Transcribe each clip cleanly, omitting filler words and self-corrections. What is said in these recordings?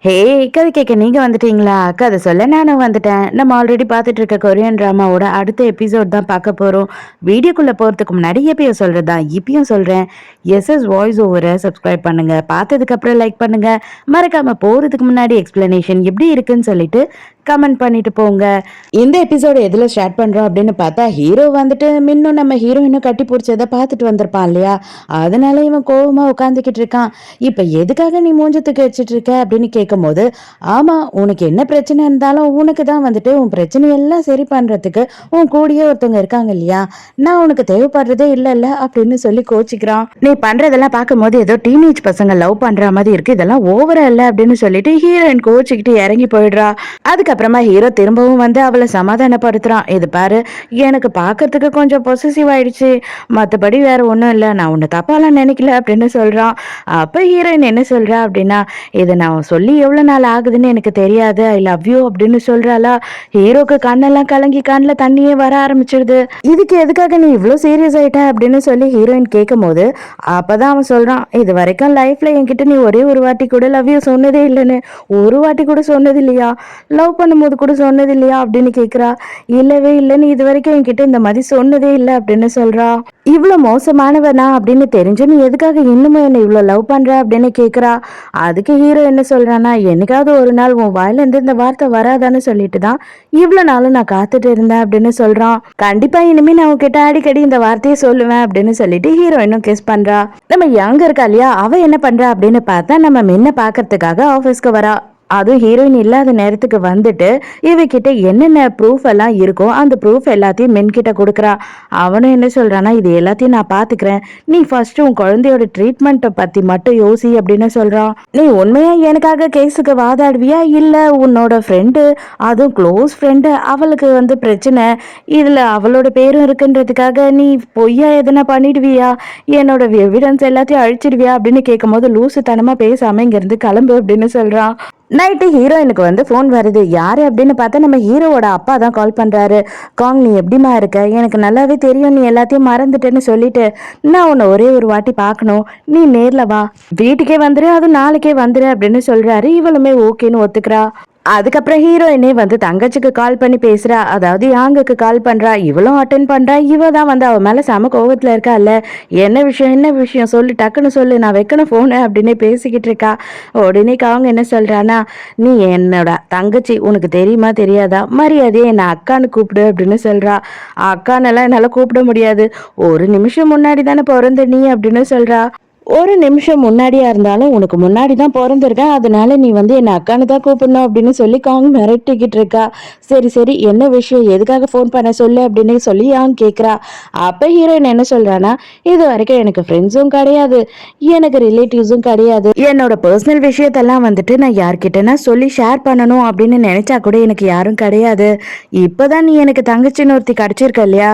ஹே! கதை கேட்க நீங்க வந்துட்டீங்களா? கதை சொல்ல நானும் வந்துட்டேன். நம்ம ஆல்ரெடி பார்த்துட்டு இருக்க கொரியன் டிராமாவோட அடுத்த எபிசோட் தான் பார்க்க போறோம். வீடியோக்குள்ள போறதுக்கு முன்னாடி எப்பயும் சொல்றது தான். இப்பயும் சொல்றேன். எஸ்எஸ் வாய்ஸ் ஓவர சப்ஸ்கிரைப் பண்ணுங்க. பார்த்ததுக்கு அப்புறம் லைக் பண்ணுங்க. மறக்காம போறதுக்கு முன்னாடி எக்ஸ்பிளனேஷன் எப்படி இருக்குன்னு சொல்லிட்டு கமெண்ட் பண்ணிட்டு போங்க. இந்த எபிசோட எதுல ஸ்டார்ட் பண்றோம் அப்படின்னு பார்த்தா ஹீரோ வந்துட்டு மின்னும் நம்ம ஹீரோயினும் கட்டி பிடிச்சதை பார்த்துட்டு வந்திருப்பான் இல்லையா? அதனால இவன் கோவமா உட்காந்துக்கிட்டு இருக்கான். இப்ப எதுக்காக நீ மூஞ்சத்துக்கு வச்சுட்டு இருக்க அப்படின்னு கேட்கும்போது, ஆமா உனக்கு என்ன பிரச்சனை இருந்தாலும் உனக்கு தான் வந்துட்டு உன் பிரச்சனையெல்லாம் சரி பண்றதுக்கு உன் கூடயே ஒருத்தவங்க இருக்காங்க இல்லையா? நான் உனக்கு தேவைப்படுறதே இல்லைல்ல அப்படின்னு சொல்லி கோச்சிக்கிறான். நீ பண்றதெல்லாம் பார்க்கும்போது ஏதோ டீனேஜ் பசங்க லவ் பண்ற மாதிரி இருக்கு, இதெல்லாம் ஓவரா இல்ல அப்படின்னு சொல்லிட்டு ஹீரோயின் கோச்சிக்கிட்டு இறங்கி போயிடுறா. அதுக்கப்புறமா ஹீரோ திரும்பவும் வந்து அவளை சமாதானப்படுத்துறான். இது பாரு, எனக்கு பார்க்கறதுக்கு கொஞ்சம் பொசசிவ் ஆயிடுச்சு, மற்றபடி வேற ஒன்றும் இல்லை, நான் உன்னை தப்பாலாம் நினைக்கல அப்படின்னு சொல்றான். அப்ப ஹீரோயின் என்ன சொல்றா அப்படின்னா, இதை நான் சொல்லி எவ்வளவு நாள் ஆகுதுன்னு எனக்கு தெரியாது, ஐ லவ் யூ அப்படின்னு சொல்றாளா. ஹீரோக்கு கண்ணெல்லாம் கலங்கி கண்ணில் தண்ணியே வர ஆரம்பிச்சிடுது. இதுக்கு எதுக்காக நீ இவ்வளோ சீரியஸ் ஆயிட்ட அப்படின்னு சொல்லி ஹீரோயின் கேட்கும் போது அப்பதான் அவன் சொல்றான், இது வரைக்கும் லைஃப்ல என்கிட்ட நீ ஒரே ஒரு வாட்டி கூட லவ் யூ சொன்னதே இல்லைன்னு. ஒரு வாட்டி கூட சொன்னது இல்லையா? லவ் பண்ணும்போது கூட சொன்னது இல்லையா அப்படின்னு கேக்குறா. இல்லவே இல்லைன்னு இது வரைக்கும் என்கிட்ட இந்த மாதிரி சொன்னதே இல்லை அப்படின்னு சொல்றா. இவ்வளவு மோசமானவனா அப்படின்னு தெரிஞ்சு நீ எதுக்காக இன்னுமும் என்ன இவ்வளவு லவ் பண்ற அப்படின்னு கேக்குறா. அதுக்கு ஹீரோ என்ன சொல்றானா, என்னைக்காவது ஒரு நாள் உன் வாயில இருந்து இந்த வார்த்தை வராதான்னு சொல்லிட்டு தான் இவ்வளவு நாளும் நான் காத்துட்டு இருந்தேன் அப்படின்னு சொல்றான். கண்டிப்பா இனிமே நான் உன்கிட்ட அடிக்கடி இந்த வார்த்தையை சொல்லுவேன் அப்படின்னு சொல்லிட்டு ஹீரோயினும் கிஸ் பண்றா. நம்ம யங் இருக்கா இல்லையா, அவ என்ன பண்றா அப்படின்னு பார்த்தா நம்ம மென்ன பாக்குறதுக்காக ஆபீஸ்க்கு வரா. அதுவும் ஹீரோயின் இல்லாத நேரத்துக்கு வந்துட்டு இவகிட்ட என்னென்ன ப்ரூஃப் எல்லாம் இருக்கோ அந்த ப்ரூஃப் எல்லாத்தையும் மென் கிட்ட கொடுக்குறா. அவனும் என்ன சொல்றானா, இது எல்லாத்தையும் நான் பாத்துக்கிறேன், நீ ஃபர்ஸ்ட் உன் குழந்தையோட ட்ரீட்மெண்ட்டை பத்தி மட்டும் யோசி அப்படின்னு சொல்றான். நீ உண்மையா எனக்காக கேஸுக்கு வாதாடுவியா, இல்ல உன்னோட ஃப்ரெண்டு, அதுவும் க்ளோஸ் ஃப்ரெண்டு, அவளுக்கு வந்து பிரச்சனை, இதுல அவளோட பேரும் இருக்குன்றதுக்காக நீ பொய்யா எதனா பண்ணிடுவியா, என்னோட எவிடன்ஸ் எல்லாத்தையும் அழிச்சிடுவியா அப்படின்னு கேட்கும் போது லூசுத்தனமா பேசாம இங்க இருந்து கிளம்பு அப்படின்னு சொல்றான். நைட்டு ஹீரோயினுக்கு வந்து ஃபோன் வருது. யாரு அப்படின்னு பார்த்தா நம்ம ஹீரோவோட அப்பா தான் கால் பண்றாரு. காங், நீ எப்படிமா இருக்க? எனக்கு நல்லாவே தெரியும் நீ எல்லாத்தையும் மறந்துட்டேன்னு சொல்லிட்டு, நான் உன்னை ஒரே ஒரு வாட்டி பார்க்கணும், நீ நேர்ல வா, வீட்டுக்கே வந்துரு, அது நாளைக்கே வந்துரு அப்படின்னு சொல்றாரு. இவளுமே ஓகேன்னு ஒத்துக்கிறா. அதுக்கப்புறம் ஹீரோயினே வந்து தங்கச்சிக்கு கால் பண்ணி பேசுறா. அதாவது யாங்குக்கு கால் பண்றா. இவளும் அட்டன் பண்றா. இவ தான் வந்து அவ மேல செம கோவத்துல இருக்கா இல்ல. என்ன விஷயம் சொல்லு, டக்குன்னு சொல்லு, நான் வைக்கணும் போனு அப்படின்னு பேசிக்கிட்டு இருக்கா. உடனே அவங்க என்ன சொல்றானா, நீ என்னோட தங்கச்சி, உனக்கு தெரியுமா தெரியாதா, மரியாதையே என்ன அக்கான்னு கூப்பிடு அப்படின்னு சொல்றா. அக்கானெல்லாம் என்னால கூப்பிட முடியாது, ஒரு நிமிஷம் முன்னாடி தானே பிறந்த நீ அப்படின்னு சொல்றா. ஒரு நிமிஷம் முன்னாடியா இருந்தாலும் உனக்கு முன்னாடி தான் பிறந்திருக்கேன், அதனால நீ வந்து என்ன அக்கானு தான் கூப்பிடணும் அப்படின்னு சொல்லி காங் மிரட்டிக்கிட்டு இருக்கா. சரி சரி, என்ன விஷயம், எதுக்காக ஃபோன் பண்ண சொல்லு அப்படின்னு சொல்லி யாங் கேட்குறா. அப்போ ஹீரோயின் என்ன சொல்றானா, இது வரைக்கும் எனக்கு ஃப்ரெண்ட்ஸும் கிடையாது, எனக்கு ரிலேட்டிவ்ஸும் கிடையாது, என்னோட பர்சனல் விஷயத்தெல்லாம் வந்துட்டு நான் யார்கிட்டனா சொல்லி ஷேர் பண்ணணும் அப்படின்னு நினைச்சா கூட எனக்கு யாரும் கிடையாது. இப்போதான் நீ எனக்கு தங்கச்சின்னு ஒருத்தி கிடைச்சிருக்க இல்லையா,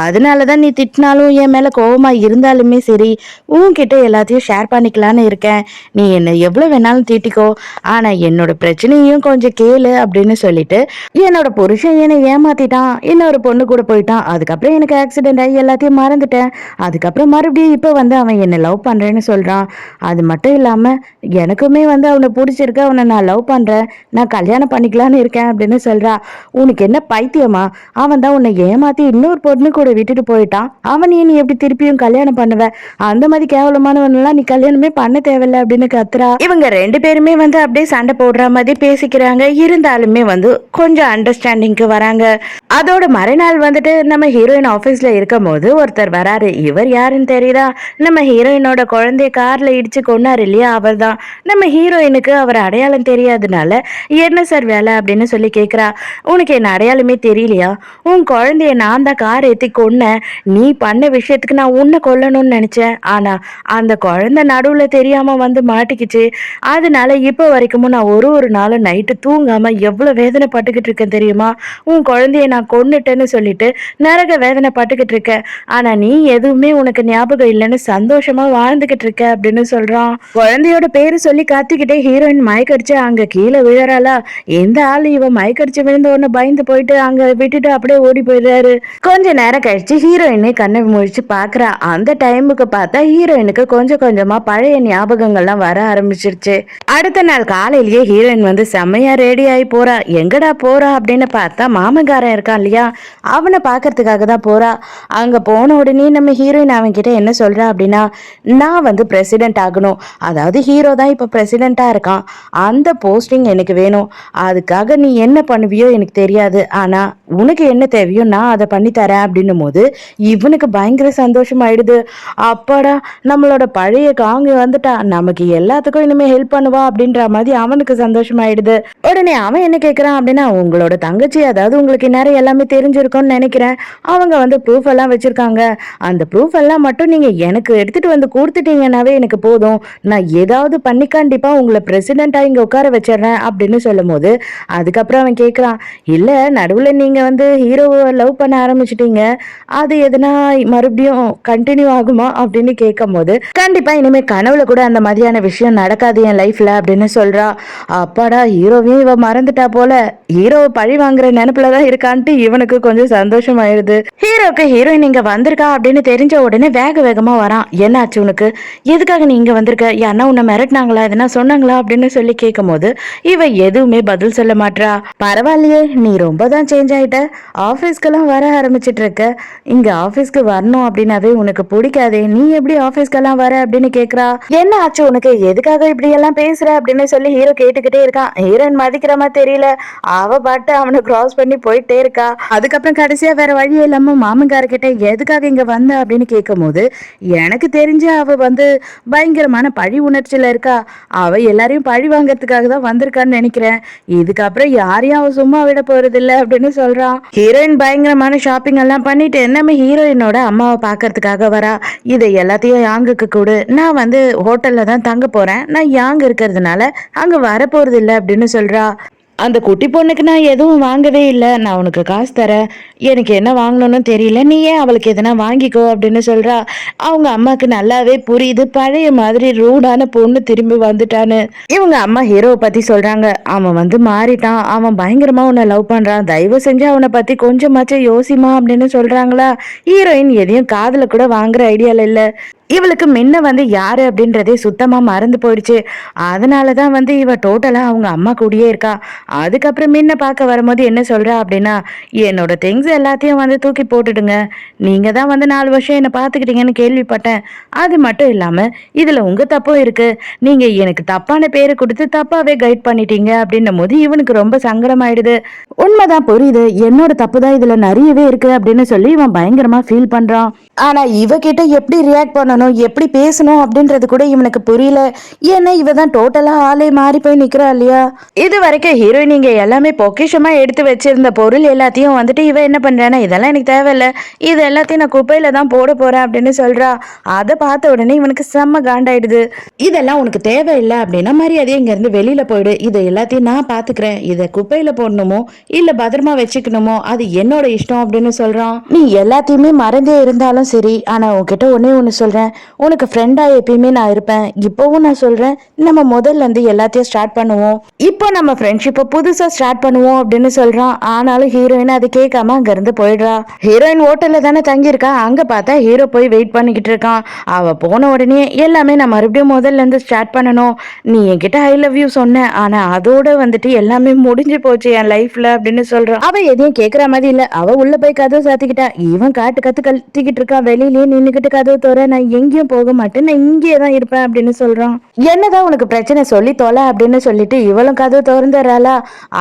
அதனால தான் நீ திட்டினாலும் என் மேலே கோவமா இருந்தாலுமே சரி உன்கிட்ட எல்லாத்தையும் ஷேர் பண்ணிக்கலான்னு இருக்கேன். நீ என்ன எவ்வளவு வேணாலும் தீட்டிக்கோ, ஆனா என்னோட பிரச்சனையும் கொஞ்சம் கேளு அப்படின்னு சொல்லிட்டு, என்னோட புருஷன் என்னை ஏமாத்திட்டான், இன்னொரு பொண்ணு கூட போயிட்டான், அதுக்கப்புறம் எனக்கு ஆக்சிடென்ட் ஆகி எல்லாத்தையும் மறந்துட்டேன், அதுக்கப்புறம் மறுபடியும் இப்போ வந்து அவன் என்னை லவ் பண்றேன்னு சொல்றான். அது மட்டும் இல்லாம எனக்குமே வந்து அவனை பிடிச்சிருக்கு, அவனை நான் லவ் பண்றேன், நான் கல்யாணம் பண்ணிக்கலான்னு இருக்கேன் அப்படின்னு சொல்றா. உனக்கு என்ன பைத்தியமா? அவன் தான் உன்னை ஏமாத்தி இன்னொரு பொண்ணு கூட விட்டுட்டு போயிட்டான், அவனையே நீ எப்படி திருப்பியும் கல்யாணம் பண்ணுவ? அந்த மாதிரி கேவலமானவனெல்லாம் நீ கல்யாணமே பண்ண தேவையில்ல அப்படின்னு கத்துறா. இவங்க ரெண்டு பேருமே வந்து அப்படியே சண்டை போடுற மாதிரி பேசிக்கிறாங்க. இருந்தாலுமே வந்து கொஞ்சம் அண்டர்ஸ்டாண்டிங்க்கு வராங்க. அதோட மறுநாள் வந்துட்டு நம்ம ஹீரோயின் ஆபீஸ்ல இருக்கும் போது ஒருத்தர் வராரு. இவர் யாருன்னு தெரியுதா? நம்ம ஹீரோயினோட குழந்தைய கார்ல இடிச்சு கொன்னாரு இல்லையா, அவர் தான். நம்ம ஹீரோயினுக்கு அவர் அடையாளம் தெரியாதனால என்ன சார் வேலை அப்படின்னு சொல்லி கேட்குறா. உனக்கு என்ன அடையாளமே தெரியலையா? உன் குழந்தைய நான் தான் கார் ஏற்றி கொன்னேன், நீ பண்ண விஷயத்துக்கு நான் உன்னை கொல்லணும்னு நினைச்சேன், ஆனா அந்த குழந்தை நடுவுல தெரியாம வந்து மாட்டிக்கிச்சு, அதனால இப்போ வரைக்கும் நான் ஒரு நாளும் நைட்டு தூங்காம எவ்வளவு வேதனை பட்டுக்கிட்டு இருக்கேன் தெரியுமா? உன் குழந்தைய நான் கொன்னுட்டேன்னு சொல்லிட்டு நரக வேதனை பட்டுக்கிட்டு இருக்கேன், ஆனா நீ எதுவுமே உனக்கு ஞாபகம் இல்லைன்னு சந்தோஷமா வாழ்ந்துகிட்டு இருக்க அப்படின்னு சொல்றான். குழந்தையோட பேரு சொல்லி கத்திக்கிட்டே ஹீரோயின் மயக்கடிச்சு அங்க கீழே விழறாளா. எந்த ஆள் இவன் மயக்கடிச்சு விழுந்த உடனே பயந்து போயிட்டு அங்க விட்டுட்டு அப்படியே ஓடி போயிடுறாரு. கொஞ்ச நேரம் கழிச்சு ஹீரோயினே கண்ணை முழிச்சு பாக்குறா. அந்த டைமுக்கு பார்த்தா ஹீரோயினுக்கு கொஞ்சம் கொஞ்சமா பழைய ஞாபகங்கள்லாம் வர ஆரம்பிச்சிருச்சு. அடுத்த நாள் காலையிலேயே ஹீரோயின் வந்து செம்மையா ரெடி ஆகி போறா. எங்கடா போறா அப்படின்னு பார்த்தா மாமன்காரன் இருக்கான் இல்லையா, அவனை பார்க்கறதுக்காக தான் போறா. அங்க போன உடனே நம்ம ஹீரோயின் அவன் கிட்ட என்ன சொல்றா அப்படின்னா, நான் வந்து பிரசிடென்ட் ஆகணும், அதாவது ஹீரோ தான் இப்ப பிரசிடென்ட்டா இருக்கான், அந்த போஸ்டிங் எனக்கு வேணும், அதுக்காக நீ என்ன பண்ணுவியோ எனக்கு தெரியாது, ஆனா உனக்கு என்ன தேவையோ நான் அதை பண்ணி தரேன் அப்படின்னும் போது இவனுக்கு பயங்கர சந்தோஷம் ஆயிடுது. அப்பாடா, நம்மளோட பழைய காங்கு வந்துட்டா, நமக்கு எல்லாத்துக்கும் இனிமே ஹெல்ப் பண்ணுவா அப்படின்ற மாதிரி அவனுக்கு சந்தோஷம் ஆயிடுது. உடனே அவன் என்ன கேட்கறான் அப்படின்னா, உங்களோட தங்கச்சி, அதாவது உங்களுக்கு நேரம் எல்லாமே தெரிஞ்சிருக்கும்னு நினைக்கிறேன், அவங்க வந்து ப்ரூஃப் எல்லாம் வச்சிருக்காங்க, அந்த ப்ரூஃப் எல்லாம் மட்டும் நீங்க எனக்கு எடுத்துட்டு வந்து கொடுத்துட்டீங்கன்னாவே எனக்கு போதும், நான் ஏதாவது பண்ணி கண்டிப்பா உங்களை பிரசிடென்டா இங்க உட்கார வச்சிடறேன் அப்படின்னு சொல்லும் போது அதுக்கப்புறம் அவன் கேட்கறான், இல்ல நடுவுல நீங்க வந்து ஹீரோவை லவ் பண்ண ஆரம்பிச்சிட்டீங்க, அது எதுனா மறுபடியும் கண்டினியூ ஆகுமா அப்படின்னு கேட்கும் போது, கண்டிப்பா இனிமே கனவுல கூட அந்த மாதிரியான விஷயம் நடக்காது என் லைஃப்ல அப்படின்னு சொல்றா. அப்பாடா, ஹீரோவையும் இவ மறந்துட்டா போல, ஹீரோவை பழி வாங்குற நினைப்புலதான் இருக்கான்ட்டு இவனுக்கு கொஞ்சம் சந்தோஷம் ஆயிடுது. ஹீரோக்கு ஹீரோயின் இங்க வந்திருக்கா அப்படின்னு தெரிஞ்ச உடனே வேக வேகமா வரான். என்னாச்சு உனக்கு, எதுக்காக நீ இங்க வந்திருக்க, யாருன்னா உன்னை மிரட்டினாங்களா, எதுனா சொன்னாங்களா அப்படின்னு சொல்லி கேட்கும் போது இவ எதுவுமே பதில் சொல்ல மாட்றா. பரவாயில்லையே, நீ ரொம்ப தான் சேஞ்ச் ஆயிட்ட, ஆபீஸ்க்கெல்லாம் வர ஆரம்பிச்சிட்டு இருக்க, இங்க ஆபீஸ்க்கு வரணும் அப்படின்னாவே உனக்கு பிடிக்காதே, நீ எப்படி ஆபீஸ்க்கெல்லாம் வர அப்படின்னு கேக்குறா. என்ன ஆச்சு உனக்கு, எதுக்காக இப்படி எல்லாம் பேசுற அப்படின்னு சொல்லி ஹீரோ கேட்டுக்கிட்டே இருக்கான். ஹீரோயின் மதிக்கிற மாதிரி தெரியல, அவ பாட்டு அவனை கிராஸ் பண்ணி போயிட்டே இருக்கா. அதுக்கப்புறம் கடைசியா வேற வழி இல்லாம மாமன்காரர்கிட்ட எதுக்காக இங்க வந்த அப்படின்னு கேட்கும் போது, எனக்கு தெரிஞ்ச அவ வந்து பயங்கரமான பழி உணர்ச்சியில இருக்கா, அவ எல்லாரையும் பழி வாங்கறதுக்காக தான் வந்திருக்கான்னு நினைக்கிறேன், இதுக்கப்புறம் யாரையும் அவ சும்மா விட போறது இல்ல அப்படின்னு சொல்றான். ஹீரோயின் பயங்கரமான ஷாப்பிங் எல்லாம் பண்ணிட்டு நம்ம ஹீரோயினோட அம்மாவை பாக்குறதுக்காக வரா. இதை எல்லாத்தையும் யாங்குக்கு கொடு, நான் வந்து ஹோட்டல்ல தான் தங்க போறேன், நான் யாங் இருக்கிறதுனால அங்க வர போறது இல்லை அப்படின்னு சொல்றா. அந்த குட்டி பொண்ணுக்கு நான் எதுவும் வாங்கவே இல்லை, நான் உனக்கு காசு தரேன், எனக்கு என்ன வாங்கணும்னு தெரியல, நீ ஏன் அவளுக்கு எதனா வாங்கிக்கோ அப்படின்னு சொல்றா. அவங்க அம்மாக்கு நல்லாவே புரியுது பழைய மாதிரி ரூடான பொண்ணு திரும்பி வந்துட்டான்னு. இவங்க அம்மா ஹீரோவை பத்தி சொல்றாங்க, அவன் வந்து மாறிட்டான், அவன் பயங்கரமா உன்னை லவ் பண்றான், தயவு செஞ்சு அவனை பத்தி கொஞ்சமாச்சும் யோசிமா அப்படின்னு சொல்றாங்களா. ஹீரோயின் எதையும் காதுல கூட வாங்குற ஐடியால இல்ல. இவளுக்கு முன்ன வந்து யாரு அப்படின்றதே சுத்தமா மறந்து போயிடுச்சு. அதனாலதான் வந்து இவ டோட்டலா அவங்க அம்மா கூடயே இருக்கா. அதுக்கப்புறம் முன்ன பார்க்க வரும்போது என்ன சொல்றா அப்படின்னா, என்னோட திங்ஸ் எல்லாத்தையும் வந்து தூக்கி போட்டுடுங்க, நீங்க தான் வந்து 4 வருஷம் என்ன பாத்துக்கிட்டீங்கன்னு கேள்விப்பட்டேன், அது மட்டும் இல்லாம இதுல உங்க தப்பும் இருக்கு, நீங்க எனக்கு தப்பான பேரை கொடுத்து தப்பாவே கைட் பண்ணிட்டீங்க அப்படின்னும் போது இவனுக்கு ரொம்ப சங்கடமாயிடுது. உண்மைதான், புரியுது, என்னோட தப்பு தான் இதுல நிறையவே இருக்கு அப்படின்னு சொல்லி இவன் பயங்கரமா ஃபீல் பண்றான். ஆனா இவகிட்ட எப்படி ரியாக்ட் பண்ணணும், எப்படி பேசணும் அப்படின்றது கூட இவனுக்கு புரியல. ஏன்னா இவ தான் டோட்டலா ஆளே மாறி போய் நிக்கிறா இல்லையா. இது வரைக்கும் ஹீரோயின் இங்க எல்லாமே பொக்கிஷமா எடுத்து வச்சிருந்த பொருள் எல்லாத்தையும் வந்துட்டு இவ என்ன பண்றானா, இதெல்லாம் எனக்கு தேவையில்ல, இது எல்லாத்தையும் நான் குப்பையில தான் போட போறேன் அப்படின்னு சொல்றா. அதை பார்த்த உடனே இவனுக்கு செம்ம காண்டாயிடுது. இதெல்லாம் உனக்கு தேவையில்லை அப்படின்னா மரியாதையை இங்க இருந்து வெளியில போயிடு, இதை எல்லாத்தையும் நான் பாத்துக்கிறேன், இதை குப்பையில போடணுமோ இல்ல பத்திரமா வச்சுக்கணுமோ அது என்னோட இஷ்டம் அப்படின்னு சொல்றான். நீ எல்லாத்தையுமே மறந்தே இருந்தாலும் சரி, ஆனா உன்கிட்ட ஒண்ணு சொல்றேன், உனக்கு ஃப்ரெண்டா எப்பயுமே நான் இருப்பேன், இப்பவும் நான் சொல்றேன், நம்ம முதல்ல இருந்து எல்லாத்தையும் ஸ்டார்ட் பண்ணுவோம், இப்போ நம்ம ஃப்ரெண்ட்ஷிப்பை புதுசா ஸ்டார்ட் பண்ணுவோம் அப்படின்னு சொல்றான். ஆனாலும் ஹீரோயின் அதை கேட்காம அங்க இருந்து போயிடுறா. ஹீரோயின் ஹோட்டல்ல தானே தங்கியிருக்கா, அங்க பார்த்தா ஹீரோ போய் வெயிட் பண்ணிக்கிட்டு இருக்கான். அவ போன உடனே எல்லாமே நான் மறுபடியும் முதல்ல இருந்து ஸ்டார்ட் பண்ணணும், நீ என்கிட்ட ஐ லவ் யூ சொன்ன, ஆனா அதோட வந்துட்டு எல்லாமே முடிஞ்சு போச்சு என் லைஃப்ல அப்படின்னு சொல்றான். அவ எதையும் கேட்கற மாதிரி இல்ல, அவ உள்ள போய் கதவு சாத்திக்கிட்டா, இவன் காட்டு கத்து கத்திக்கிட்டு இருக்கான், வெளியிலேயே நின்னுக்கிட்டு கதவு தோற, நான் எங்கேயும் போக மாட்டேன், நான் இங்கேயே தான் இருப்பேன் அப்படின்னு சொல்றான். என்னதான் உனக்கு பிரச்சனை சொல்லி தொலை அப்படின்னு சொல்லிட்டு இவளும் கதவு திறந்துறாளா.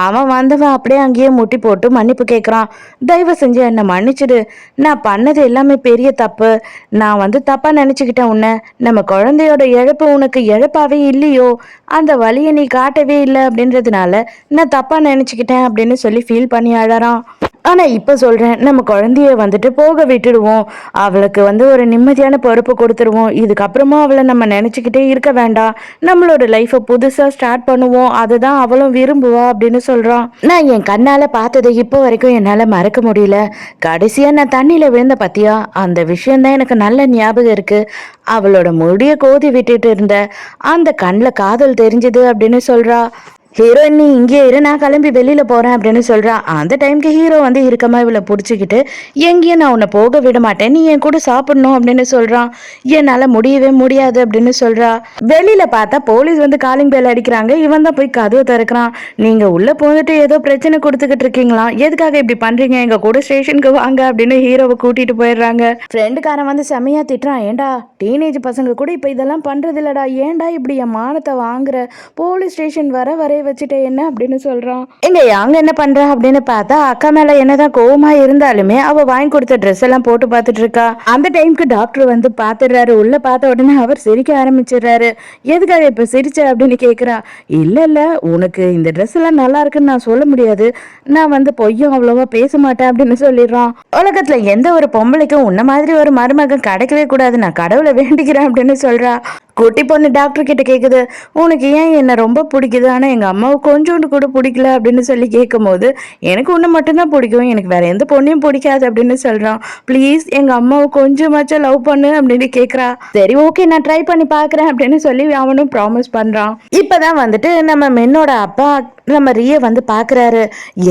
அவன் வந்தவன் அப்படியே அங்கேயே முட்டி போட்டு மன்னிப்பு கேட்கறான். தயவு செஞ்சு என்ன மன்னிச்சிடு, நான் பண்ணது எல்லாமே பெரிய தப்பு, நான் வந்து தப்பா நினைச்சுக்கிட்டேன் உன்னை, நம்ம குழந்தையோட இழப்பு உனக்கு இழப்பாவே இல்லையோ, அந்த வழியை நீ காட்டவே இல்லை அப்படின்றதுனால நான் தப்பா நினைச்சுக்கிட்டேன் அப்படின்னு சொல்லி ஃபீல் பண்ணி அழறான். ஆனா இப்ப சொல்றேன், நம்ம குழந்தைய வந்துட்டு போக விட்டுடுவோம், அவளுக்கு வந்து ஒரு நிம்மதியான பொறுப்பு கொடுத்துருவோம், இதுக்கப்புறமா அவளை நம்ம நினைச்சுக்கிட்டே இருக்க வேண்டாம், நம்மளோட லைஃபை புதுசா ஸ்டார்ட் பண்ணுவோம், அதுதான் அவளும் விரும்புவா அப்படின்னு சொல்றான். நான் என் கண்ணால பார்த்ததை இப்போ வரைக்கும் என்னால மறக்க முடியல, கடைசியா நான் தண்ணியில விழுந்த பத்தியா, அந்த விஷயம் தான் எனக்கு நல்ல ஞாபகம் இருக்கு, அவளோட முடிய கோதி விட்டுட்டு இருந்த அந்த கண்ணில் காதல் தெரிஞ்சது அப்படின்னு சொல்றா. ஹீரோயின் நீ இங்கே இரு, நான் கிளம்பி வெளியில போறேன் அப்படின்னு சொல்றான். அந்த டைம்க்கு ஹீரோ வந்து இருக்கமா இவளை பிடிச்சிக்கிட்டு எங்கேயும் நான் உன்னை போக விட மாட்டேன், நீ என் கூட சாப்பிடணும் அப்படின்னு சொல்றான். என்னால முடியவே முடியாது அப்படின்னு சொல்றா. வெளியில பார்த்தா போலீஸ் வந்து காலிங் பெல் அடிக்கிறாங்க. இவன் தான் போய் கதவை திறக்கிறான். நீங்க உள்ள போந்துட்டு ஏதோ பிரச்சனை கொடுத்துக்கிட்டு இருக்கீங்களா, எதுக்காக இப்படி பண்றீங்க, எங்க கூட ஸ்டேஷனுக்கு வாங்க அப்படின்னு ஹீரோவை கூட்டிட்டு போயிடுறாங்க. ஃப்ரெண்டுக்காரன் வந்து செமையா திட்டுறான். ஏண்டா டீனேஜ் பசங்க கூட இப்ப இதெல்லாம் பண்றது இல்லடா, ஏன்டா இப்படி என் மானத்தை வாங்குற, போலீஸ் ஸ்டேஷன் வரைய வச்சுட்டே என்ன அப்படின்னு சொல்றான். எங்க யாங்க என்ன பண்றா அப்படின்னு பார்த்தா அக்கா மேல என்னதான் கோவமா இருந்தாலுமே அவ வாங்கி கொடுத்த ட்ரெஸ் எல்லாம் போட்டு பார்த்துட்டு இருக்கா. அந்த டைம்க்கு டாக்டர் வந்து பாத்துடுறாரு. உள்ள பார்த்த உடனே அவர் சிரிக்க ஆரம்பிச்சிடுறாரு. எதுக்காக இப்ப சிரிச்ச அப்படின்னு கேக்குறா. இல்ல இல்ல, உனக்கு இந்த ட்ரெஸ் எல்லாம் நல்லா இருக்குன்னு நான் சொல்ல முடியாது, நான் வந்து பொய்யும் அவ்வளவா பேச மாட்டேன் அப்படின்னு சொல்லிடுறான். உலகத்துல எந்த ஒரு பொம்பளைக்கும் உன்ன மாதிரி ஒரு மருமகன் கிடைக்கவே கூடாது, நான் கடவுளை வேண்டிக்கிறேன் அப்படின்னு சொல்றா. குட்டி பொண்ணு டாக்டர் கிட்ட கேக்குது, உனக்கு ஏன் என்ன ரொம்ப பிடிக்குது, ஆனா எங்க அம்மாவை கொஞ்சோண்டு கூட பிடிக்கல அப்படின்னு சொல்லி கேட்கும் போது, எனக்கு உன்னை மட்டும்தான் பிடிக்கும், எனக்கு வேற எந்த பொண்ணையும் பிடிக்காது அப்படின்னு சொல்றான். ப்ளீஸ் எங்க அம்மாவை கொஞ்சமாச்சும் லவ் பண்ணு அப்படின்னு கேக்குறா. சரி ஓகே நான் ட்ரை பண்ணி பாக்குறேன் அப்படின்னு சொல்லி அவனும் ப்ராமிஸ் பண்றான். இப்பதான் வந்துட்டு நம்ம மென்னோட அப்பா நம்ம ரிய வந்து பாக்குறாரு.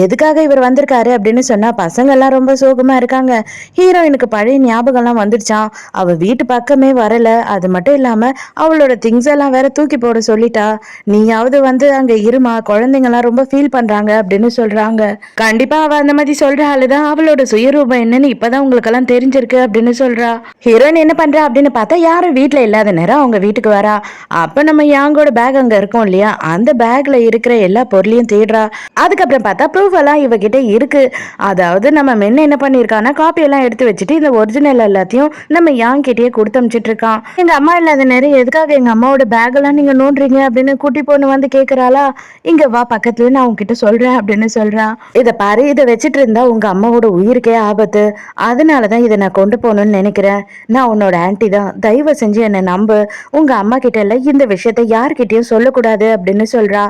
எதுக்காக இவர் வந்திருக்காரு அப்படின்னு சொன்னா, பசங்க எல்லாம் ரொம்ப சோகமா இருக்காங்க. ஹீரோயினுக்கு பழைய ஞாபகம்லாம் வந்துடுச்சான். அவ வீட்டு பக்கமே வரல. அது மட்டும் இல்லாம அவளோட திங்ஸ் எல்லாம் வேற தூக்கி போட சொல்லிட்டா. நீயாவது வந்து அங்க இருமா, குழந்தைங்க எல்லாம் ரொம்ப ஃபீல் பண்றாங்க அப்படின்னு சொல்றாங்க. கண்டிப்பா அவ அந்த மாதிரி சொல்ற ஆளுதான். அவளோட சுயரூபம் என்னன்னு இப்பதான் உங்களுக்கு எல்லாம் தெரிஞ்சிருக்கு அப்படின்னு சொல்றா. ஹீரோயின் என்ன பண்றா அப்படின்னு பார்த்தா யாரும் வீட்டுல இல்லாத நேரம் அவங்க வீட்டுக்கு வரா. அப்ப நம்ம யாங்கோட பேக் அங்க இருக்கும் இல்லையா, அந்த பேக்ல இருக்கிற எல்லா பொருளையும் தேடுறா. அதுக்கப்புறம் பார்த்தா ப்ரூஃப் எல்லாம் இவகிட்ட இருக்கு. அதாவது நம்ம மென்ன என்ன பண்ணிருக்கான்னா காப்பி எல்லாம் எடுத்து வச்சுட்டு இந்த ஒரிஜினல் எல்லாத்தையும் நம்ம யாங் கிட்டயே கொடுத்து அமிச்சிட்டு இருக்கான். எங்க அம்மா இல்லாத நேரம் எதுக்காக எங்க அம்மாவோட பேக் எல்லாம் நீங்க நோண்டுறீங்க அப்படின்னு குட்டி பொண்ணு வந்து கேக்குறாளா. இங்க வா பக்கத்துல நான் உங்ககிட்ட சொல்றேன் அப்படின்னு சொல்றான். இத பாரு, இதை வச்சுட்டு இருந்தா உங்க அம்மாவோட உயிருக்கே ஆபத்து, அதனாலதான் இதை நான் கொண்டு போகணும்னு நினைக்கிறேன். நான் உன்னோட ஆன்டி தான், தயவு செஞ்சு என்ன நம்பு, உங்க அம்மா கிட்ட இல்ல இந்த விஷயத்த யார்கிட்டயும் சொல்லக்கூடாது அப்படின்னு சொல்றா.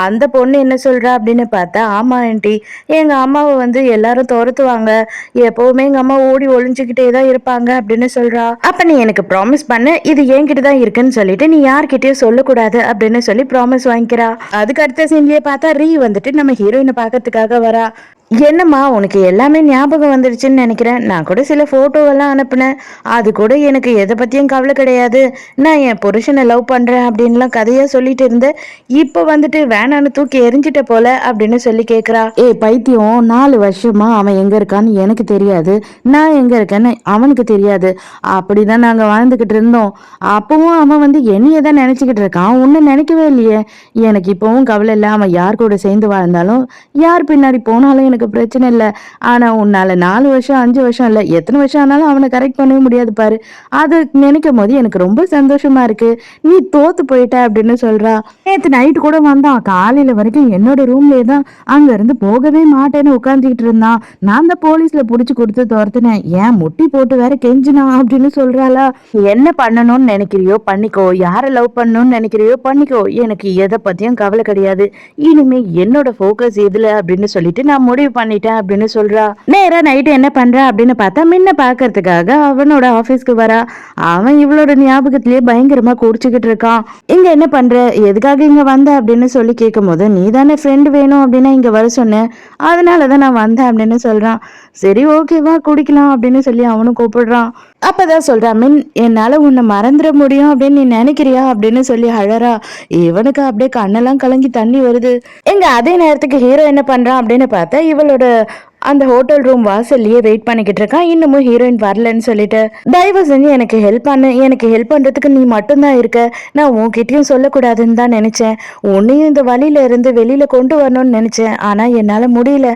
அந்த பொண்ணு என்ன சொல்றா அப்படின்னு பார்த்தா, ஆமா ஆன்டி, எங்க அம்மாவை வந்து எல்லாரும் துரத்துவாங்க, எப்பவுமே எங்க அம்மா ஓடி ஒளிஞ்சுக்கிட்டே தான் இருப்பாங்க அப்படின்னு சொல்றா. அப்ப நீ எனக்கு ப்ராமிஸ் பண்ணு, இது என்கிட்ட தான் இருக்குன்னு சொல்லிட்டு நீ யார்கிட்டயும் சொல்லக்கூடாது அப்படின்னு சொல்லி ப்ராமிஸ் வாங்கிக்கிறா. அதுக்கு அடுத்த சீன்லயே பார்த்தா ரீ வந்துட்டு நம்ம ஹீரோயினை பார்க்கறதுக்காக வரா. என்னம்மா உனக்கு எல்லாமே ஞாபகம் வந்துடுச்சுன்னு நினைக்கிறேன், நான் கூட சில போட்டோவெல்லாம் அனுப்புனேன், அது கூட எனக்கு எதை பத்தியும் கவலை கிடையாது, நான் என் புருஷனை லவ் பண்றேன் அப்படின்லாம் கதையா சொல்லிட்டு இருந்தேன், இப்போ வந்துட்டு வேணான்னு தூக்கி எரிஞ்சிட்ட போல அப்படின்னு சொல்லி கேக்குறா. பைத்தியம், 4 வருஷமா அவன் எங்க இருக்கான்னு எனக்கு தெரியாது, நான் எங்க இருக்கேன்னு அவனுக்கு தெரியாது, அப்படிதான் நாங்க வாழ்ந்துகிட்டு இருந்தோம். அப்பவும் அவன் வந்து என்னைய தான் நினைச்சுக்கிட்டு இருக்கான், உன்னை நினைக்கவே இல்லையே. எனக்கு இப்பவும் கவலை இல்லை, அவன் யார் கூட சேர்ந்து வாழ்ந்தாலும் யார் பின்னாடி போனாலும் எனக்கு பிரச்சனை இல்லை. ஆனா உன்னால 4 வருஷம் 5 வருஷம் இல்லை, எத்தனை வருஷம் ஆனாலும் அவனை கரெக்ட் பண்ணவே முடியாது பாரு. அது நினைக்கும் போது எனக்கு ரொம்ப சந்தோஷமா இருக்கு, நீ தோத்து போயிட்ட அப்படின்னு சொல்றா. நேற்று நைட்டு கூட வந்தான், காலையில வரைக்கும் என்னோட ரூம்லயே தான் அங்க இருந்து போகவே மாட்டேன்னு உட்காந்துக்கிட்டு இருந்தான், நான் தான் போலீஸ்ல புடிச்சு கொடுத்து துரத்துனேன், ஏன் முட்டி போட்டு வேற கெஞ்சினா அப்படின்னு சொல்றாளா. என்ன பண்ணணும்னு நினைக்கிறியோ பண்ணிக்கோ, யாரை லவ் பண்ணணும்னு நினைக்கிறியோ பண்ணிக்கோ, எனக்கு எதை பத்தியும் கவலை கிடையாது, இனிமே என்னோட ஃபோக்கஸ் எதுல அப்படின்னு சொல்லிட்டு நான் முடிவு பண்ணிட்டேன் அப்படின்னு சொல்றா. நேரா நைட்டு என்ன பண்றா அப்படின்னு பார்த்தா முன்ன பாக்குறதுக்காக அவனோட ஆபீஸ்க்கு வரா. அவன் இவளோட ஞாபகத்திலேயே பயங்கரமா குடிச்சுக்கிட்டு இருக்கான். இங்க என்ன பண்ற, எதுக்காக இங்க வந்த அப்படின்னு சொல்லி கேட்கும் போது, நீ தானே ஃப்ரெண்ட் வேணும் அப்படின்னா இங்க வர சொன்னேன், அதனாலதான் நான் வந்தேன் அப்படின்னு சொல்றான். சரி ஓகேவா குடிக்கலாம் அப்படின்னு சொல்லி அவனும் கூப்பிடுறான். அப்பதான் சொல்றா, மின் என்னால உன்னை மறந்துட முடியும் அப்படின்னு நீ நினைக்கிறியா அப்படின்னு சொல்லி அழறா. இவனுக்கு அப்படியே கண்ணெல்லாம் கலங்கி தண்ணி வருது. எங்க அதே நேரத்துக்கு ஹீரோ என்ன பண்றான் அப்படின்னு பார்த்தா இவளோட அந்த ஹோட்டல் ரூம் வாசல்லையே வெயிட் பண்ணிக்கிட்டு இருக்கான். இன்னமும் ஹீரோயின் வரலன்னு சொல்லிட்டு, தயவு செஞ்சு எனக்கு ஹெல்ப் பண்ணு, எனக்கு ஹெல்ப் பண்றதுக்கு நீ மட்டும்தான் இருக்க, நான் உன்கிட்டயும் சொல்லக்கூடாதுன்னு தான் நினைச்சேன், உன்னையும் இந்த வழியில இருந்து வெளியில கொண்டு வரணும்னு நினைச்சேன், ஆனா என்னால முடியல,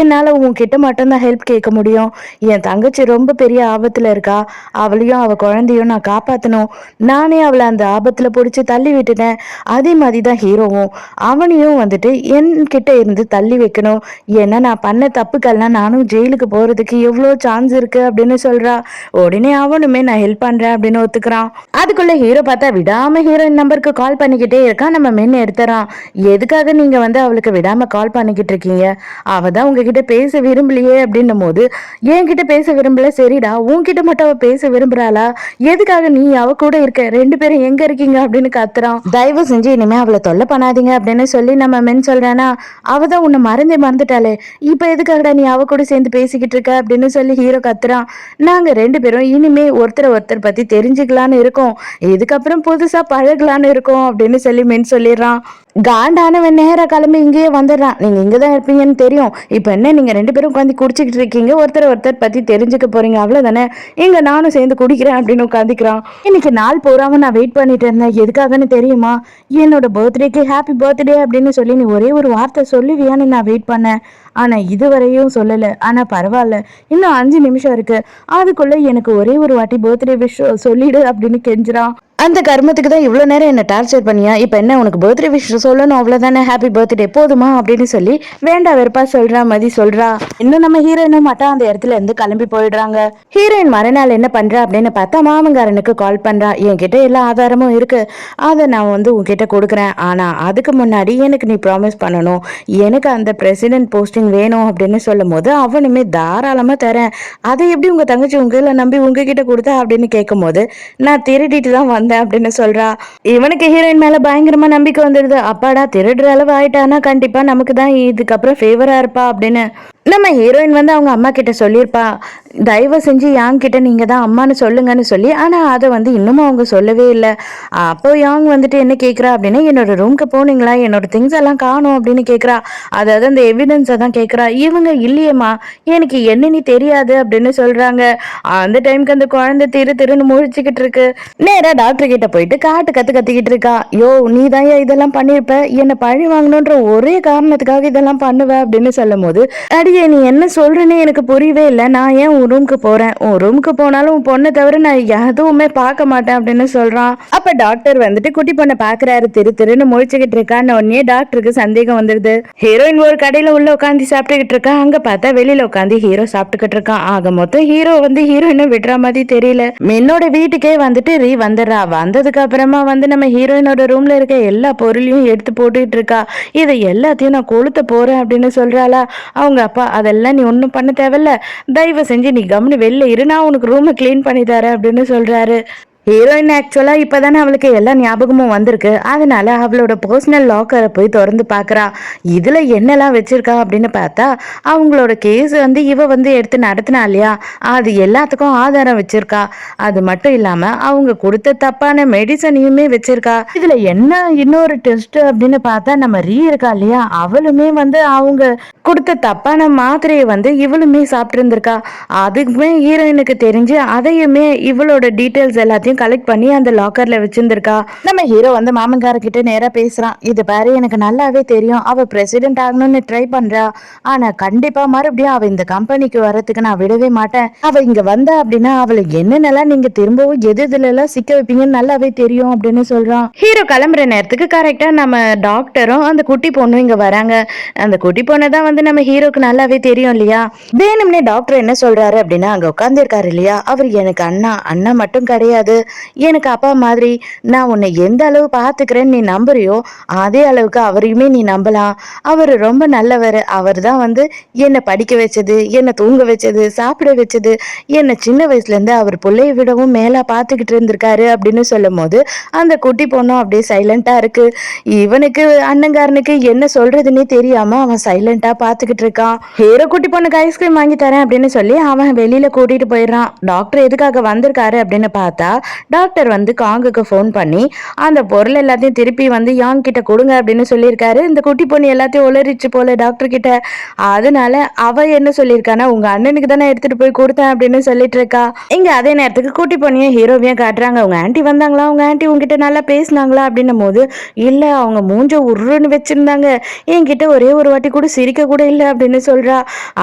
என்னால உன்கிட்ட மட்டும்தான் ஹெல்ப் கேட்க முடியும், என் தங்கச்சி ரொம்ப பெரிய ஆபத்துல இருக்கா, அவளையும் அவ குழந்தையும் நான் காப்பாத்தணும், நானே அவளை அந்த ஆபத்துல பிடிச்சி தள்ளி விட்டுட்டேன், அதே மாதிரிதான் ஹீரோவும் அவனையும் வந்துட்டு என்கிட்ட இருந்து தள்ளி வைக்கணும், ஏன்னா நான் பண்ண தப்பு தப்புக்கெல்லாம் நானும் ஜெயிலுக்கு போறதுக்கு எவ்வளோ சான்ஸ் இருக்கு அப்படின்னு சொல்றா. உடனே அவனுமே நான் ஹெல்ப் பண்றேன் அப்படின்னு ஒத்துக்கிறான். அதுக்குள்ள ஹீரோ பார்த்தா விடாம ஹீரோயின் நம்பருக்கு கால் பண்ணிக்கிட்டே இருக்கான். நம்ம மென் எடுத்துறான். எதுக்காக நீங்க வந்து அவளுக்கு விடாம கால் பண்ணிக்கிட்டு இருக்கீங்க? அவ தான் உங்ககிட்ட பேச விரும்பலையே அப்படின்னும் போது, என்கிட்ட பேச விரும்பல சரிடா, உன்கிட்ட மட்டும் அவ பேச விரும்புறாளா? எதுக்காக நீ அவ கூட இருக்க? 2 பேரும் எங்க இருக்கீங்க அப்படின்னு கத்துறான். தயவு செஞ்சு இனிமே அவளை தொல்லை பண்ணாதீங்க அப்படின்னு சொல்லி நம்ம மென் சொல்றானா, அவ தான் உன்னை மறந்துட்டாளே, இப்ப எதுக்காகடா நீ அவ கூட சேர்ந்து பேசிக்கிட்டு இருக்க அப்படின்னு சொல்லி ஹீரோ கத்துறான். நாங்க 2 பேரும் இனிமே ஒருத்தர் பத்தி தெரிஞ்சுக்கலான்னு இருக்கோம், இதுக்கப்புறம் புதுசா பழகலான்னு இருக்கோம் அப்படின்னு சொல்லி மென் சொல்லிடுறான். காண்டானவன் நேர கிளம்பி இங்கேயே வந்துடுறான். நீங்க இங்கதான் இருப்பீங்கன்னு தெரியும், இப்ப என்ன நீங்க 2 பேரும் உட்காந்து குடிச்சுக்கிட்டு இருக்கீங்க, ஒருத்தர் பத்தி தெரிஞ்சுக்க போறீங்க அவ்வளவுதானே, இங்க நானும் சேர்ந்து குடிக்கிறேன் அப்படின்னு உட்காந்துக்கிறான். இன்னைக்கு நாள் போறாம நான் வெயிட் பண்ணிட்டு இருந்தேன், எதுக்காகன்னு தெரியுமா? என்னோட பர்த்டேக்கு ஹாப்பி பர்த்டே அப்படின்னு சொல்லி நீ ஒரே ஒரு வார்த்தை சொல்லுவியான்னு நான் வெயிட் பண்ணேன், ஆனா இதுவரையும் சொல்லல. ஆனா பரவாயில்ல, இன்னும் 5 நிமிஷம் இருக்கு, அதுக்குள்ள எனக்கு ஒரே ஒரு வாட்டி பர்த்டே விஷ் சொல்லிடு அப்படின்னு கெஞ்சுறான். அந்த கர்மத்துக்கு தான் இவ்வளோ நேரம் என்ன டார்ச்சர் பண்ணியா, இப்போ என்ன உனக்கு பர்த்டே விஷ் சொல்லணும் அவ்வளோதானே, ஹாப்பி பர்த்டே போதுமா அப்படின்னு சொல்லி வேண்டா வெறுப்பா சொல்றா மதி சொல்றா. இன்னும் நம்ம ஹீரோயினும் மட்டும் அந்த இடத்துல இருந்து கிளம்பி போயிடுறாங்க. ஹீரோயின் மறுநாள் என்ன பண்றா அப்படின்னு பார்த்தா மாமங்காரனுக்கு கால் பண்றா. என்கிட்ட எல்லா ஆதாரமும் இருக்கு, அதை நான் வந்து உன்கிட்ட கொடுக்குறேன், ஆனா அதுக்கு முன்னாடி எனக்கு நீ ப்ராமிஸ் பண்ணணும், எனக்கு அந்த பிரசிடென்ட் போஸ்டிங் வேணும் அப்படின்னு சொல்லும் போது அவனுமே தாராளமா தரேன், அதை எப்படி உங்க தங்கச்சி உங்களை நம்பி உங்ககிட்ட கொடுத்தா அப்படின்னு கேட்கும் போது, நான் திருடிட்டு தான் வந்தேன் அப்படின்னு சொல்றா. இவனுக்கு ஹீரோயின் மேல பயங்கரமா நம்பிக்கை வந்துடுது. அப்பாடா திருடுற அளவு ஆயிட்டானா கண்டிப்பா நமக்கு தான் இதுக்கப்புறம் ஃபேவரா இருப்பா அப்படின்னு. நம்ம ஹீரோயின் வந்து அவங்க அம்மா கிட்ட சொல்லியிருப்பா, தயவு செஞ்சு யாங் கிட்ட நீங்க தான் அம்மான்னு சொல்லுங்கன்னு சொல்லி. ஆனா அதை வந்து இன்னமும் அவங்க சொல்லவே இல்லை. அப்போ யாங் வந்துட்டு என்ன கேட்குறா அப்படின்னா, என்னோட ரூம்க்கு போனீங்களா, என்னோட திங்ஸ் எல்லாம் காணும் அப்படின்னு கேட்குறா. அதாவது அந்த எவிடன்ஸை தான் கேட்குறா. இவங்க இல்லையேம்மா, எனக்கு என்னன்னு தெரியாது அப்படின்னு சொல்றாங்க. அந்த டைமுக்கு அந்த குழந்தை திருன்னு முழிச்சுக்கிட்டு இருக்கு. நேரா டாக்டர் கிட்ட போயிட்டு கத்திக்கிட்டு இருக்கா. யோ நீ தான் இதெல்லாம் பண்ணிருப்ப, என்ன பழி வாங்கணுன்ற ஒரே காரணத்துக்காக இதெல்லாம் பண்ணுவ அப்படின்னு சொல்லும் போது, அடியே நீ என்ன சொல்றேன்னு எனக்கு புரியவே இல்லை, நான் ஏன் உன் ரூமுக்கு போறேன், உன் ரூமுக்கு போனாலும் உன் பொண்ணை தவிர நான் எதுவுமே பார்க்க மாட்டேன் அப்படின்னு சொல்றான். அப்ப டாக்டர் வந்துட்டு குட்டி பொண்ணை பாக்குறாரு, திருன்னு முழிச்சுக்கிட்டு இருக்கான்னு உடனே டாக்டருக்கு சந்தேகம் வந்துருது. ஹீரோயின் ஒரு கடையில உள்ள உட்காந்து சாப்பிட்டுக்கிட்டு இருக்கா. அங்க பார்த்தா வெளியில உட்காந்து ஹீரோ சாப்பிட்டுக்கிட்டு இருக்கான். ஆக மொத்தம் ஹீரோ வந்து ஹீரோயினை விடுற மாதிரி தெரியல. என்னோட வீட்டுக்கே வந்துட்டு வந்துடுறா. வந்ததுக்கு அப்புறமா வந்து நம்ம ஹீரோயினோட ரூம்ல இருக்க எல்லா பொருளையும் எடுத்து போட்டுட்டு இருக்கா. இதை எல்லாத்தையும் நான் கொளுத்த போறேன் அப்படின்னு சொல்றாளா. அவங்க அப்பா, அதெல்லாம் நீ ஒன்றும் பண்ண தேவையில்ல, தயவு செஞ்சு நீ கம்னு வெளில இரு, நான் உனக்கு ரூமை கிளீன் பண்ணி தரேன் அப்படின்னு சொல்றாரு. ஹீரோயின் ஆக்சுவலா இப்பதானே அவளுக்கு எல்லா ஞாபகமும் வந்திருக்கு, அதனால அவளோட பர்சனல் லாக்கரை போய் திறந்து பாக்குறா. இதுல என்னெல்லாம் வச்சிருக்கா அப்படின்னு பார்த்தா, அவங்களோட கேஸ் வந்து இவ வந்து எடுத்து நடத்தினா இல்லையா, அது எல்லாத்துக்கும் ஆதாரம் வச்சிருக்கா. அது மட்டும் இல்லாம அவங்க கொடுத்த தப்பான மெடிசனையுமே வச்சிருக்கா. இதுல என்ன இன்னொரு டெஸ்ட் அப்படின்னு பார்த்தா, நம்ம ரீ இருக்கா இல்லையா, அவளுமே வந்து அவங்க கொடுத்த தப்பான மாத்திரையை வந்து இவளுமே சாப்பிட்டு இருந்திருக்கா. அதுக்குமே ஹீரோயினுக்கு தெரிஞ்சு அதையுமே இவளோட டீட்டெயில்ஸ் எல்லாத்தையும் கலெக்ட் பண்ணி அந்த லாக்கர்ல வச்சிருந்திருக்கா. நம்ம ஹீரோ வந்து மாமன்கார கிட்ட நேரா பேசுறான். இது பாரு, எனக்கு நல்லாவே தெரியும் அவ பிரசிடென்ட் ஆகணும்னு ட்ரை பண்றா, ஆனா கண்டிப்பா மறுபடியும் அவ இந்த கம்பெனிக்கு வரதுக்கு நான் விடவே மாட்டேன். அவ இங்க வந்தா அப்படின்னா அவளை என்னென்னலாம் நீங்க திரும்பவும் இதுல எல்லாம் சிக்க வைப்பீங்கன்னு நல்லாவே தெரியும் அப்படின்னு சொல்றான். ஹீரோ கிளம்புற நேரத்துக்கு கரெக்டா நம்ம டாக்டரும் அந்த குட்டி பொண்ணும் இங்க வராங்க. அந்த குட்டி பொண்ணை தான் வந்து நம்ம ஹீரோக்கு நல்லாவே தெரியும் இல்லையா. வேணும்னே டாக்டர் என்ன சொல்றாரு அப்படின்னா, அங்க உட்கார்ந்து இருக்காரு இல்லையா, அவர் எனக்கு அண்ணா மட்டும் கிடையாது, எனக்கு அப்பா மாதிரி. நான் உன்னை எந்த அளவு பாத்துக்கிறேன்னு நீ நம்புறியோ அதே அளவுக்கு அவரையுமே நீ நம்பலாம். அவர் ரொம்ப நல்லவர். அவர் தான் வந்து என்னை படிக்க வச்சது, என்னை தூங்க வச்சது, சாப்பிட வச்சது, என்னை சின்ன வயசுல இருந்து அவர் பிள்ளைய விடவும் மேலா பாத்துக்கிட்டு இருந்திருக்காரு அப்படின்னு சொல்லும் போது அந்த குட்டி பொண்ணும் அப்படியே சைலண்டா இருக்கு. இவனுக்கு அண்ணங்காரனுக்கு என்ன சொல்றதுன்னே தெரியாம அவன் சைலண்டா பாத்துக்கிட்டு இருக்கான். ஹீரோ குட்டி பொண்ணுக்கு ஐஸ்கிரீம் வாங்கி தரேன் அப்படின்னு சொல்லி அவன் வெளியில கூட்டிட்டு போயிடுறான். டாக்டர் எதுக்காக வந்திருக்காரு அப்படின்னு பார்த்தா, டாக்டர் வந்து காங்குக்கு ஃபோன் பண்ணி அந்த பொருள் எல்லாத்தையும் திருப்பி வந்து யாங் கிட்ட கொடுங்க அப்படின்னு சொல்லியிருக்காரு. இந்த குட்டி பொண்ணு எல்லாத்தையும் உளறிச்சு போல டாக்டர் கிட்ட. அதனால அவ என்ன சொல்லியிருக்கானா, உங்க அண்ணனுக்கு தானே எடுத்துட்டு போய் கொடுத்தேன் அப்படின்னு சொல்லிட்டு இருக்கா. இங்க அதே நேரத்துக்கு குட்டி பொண்ணையும் ஹீரோவையும் காட்டுறாங்க. உங்க ஆண்டி வந்தாங்களா, உங்க ஆண்டி உங்ககிட்ட நல்லா பேசினாங்களா அப்படின்னும் போது, இல்ல அவங்க மூஞ்ச உருன்னு வச்சிருந்தாங்க, என்கிட்ட ஒரே ஒரு வாட்டி கூட சிரிக்க கூட இல்லை அப்படின்னு சொல்றா.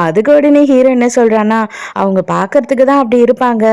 அதுக்கு உடனே ஹீரோ என்ன சொல்றானா, அவங்க பாக்குறதுக்கு தான் அப்படி இருப்பாங்க,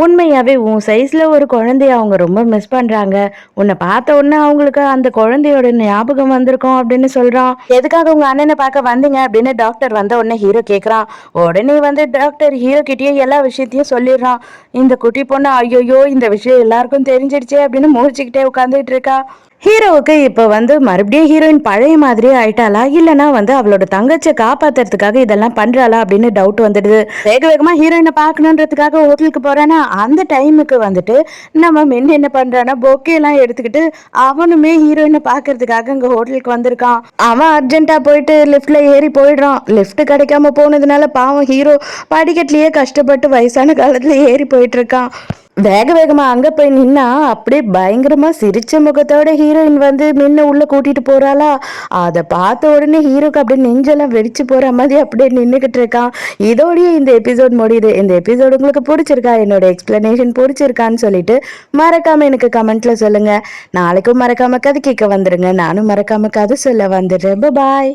உண்மையாவே உன் சைஸ்ல ஒரு குழந்தைய அவங்க ரொம்ப மிஸ் பண்றாங்க. உன்னை பார்த்த உடனே அவங்களுக்கு அந்த குழந்தையோட ஞாபகம் வந்திருக்கும் அப்படின்னு சொல்றான். எதுக்காக உங்க அண்ணனை பார்க்க வந்தீங்க அப்படின்னு டாக்டர் வந்த உடனே ஹீரோ கேக்குறான். உடனே வந்து டாக்டர் ஹீரோ கிட்டயே எல்லா விஷயத்தையும் சொல்லிடுறான். இந்த குட்டி பொண்ணு ஐயோ இந்த விஷயம் எல்லாருக்கும் தெரிஞ்சிடுச்சே அப்படின்னு முழிச்சுக்கிட்டே உட்காந்துட்டு இருக்கா. ஹீரோவுக்கு இப்ப வந்து மறுபடியும் ஹீரோயின் பழைய மாதிரியே ஆயிட்டாளா, இல்லனா வந்து அவளோட தங்கச்சியை காப்பாத்துறதுக்காக இதெல்லாம் பண்றாளா அப்படின்னு டவுட் வந்துடுது. வேக வேகமா ஹீரோயினை பார்க்கணுன்றதுக்காக ஹோட்டலுக்கு போறானா, அந்த டைமுக்கு வந்துட்டு நம்ம மென் என்ன பண்றானா, பொக்கே எல்லாம் எடுத்துக்கிட்டு அவனுமே ஹீரோயினை பாக்குறதுக்காக அங்க ஹோட்டலுக்கு வந்திருக்கான். அவன் அர்ஜென்ட்டா போயிட்டு லிஃப்ட்ல ஏறி போயிடுறான். லிஃப்ட் கிடைக்காம போனதுனால பாவம் ஹீரோ படிக்கட்டிலேயே கஷ்டப்பட்டு வயசான காலத்துல ஏறி போயிட்டு இருக்கான். வேக வேகமா அங்க போய் நின்னா அப்படியே பயங்கரமா சிரிச்ச முகத்தோட ஹீரோயின் வந்து மின்ன உள்ள கூட்டிட்டு போறாளா. அதை பார்த்த உடனே ஹீரோக்கு அப்படியே நெஞ்செல்லாம் வெடிச்சு போற மாதிரி அப்படியே நின்றுகிட்டு இருக்கான். இதோடய இந்த எபிசோட் முடியுது. இந்த எபிசோட் உங்களுக்கு பிடிச்சிருக்கா, என்னோட எக்ஸ்பிளனேஷன் பிடிச்சிருக்கான்னு சொல்லிட்டு மறக்காம எனக்கு கமெண்ட்ல சொல்லுங்க. நாளைக்கும் மறக்காம கதை கேட்க வந்துருங்க. நானும் மறக்காம கதை சொல்ல வந்துடுறேன். பாய்.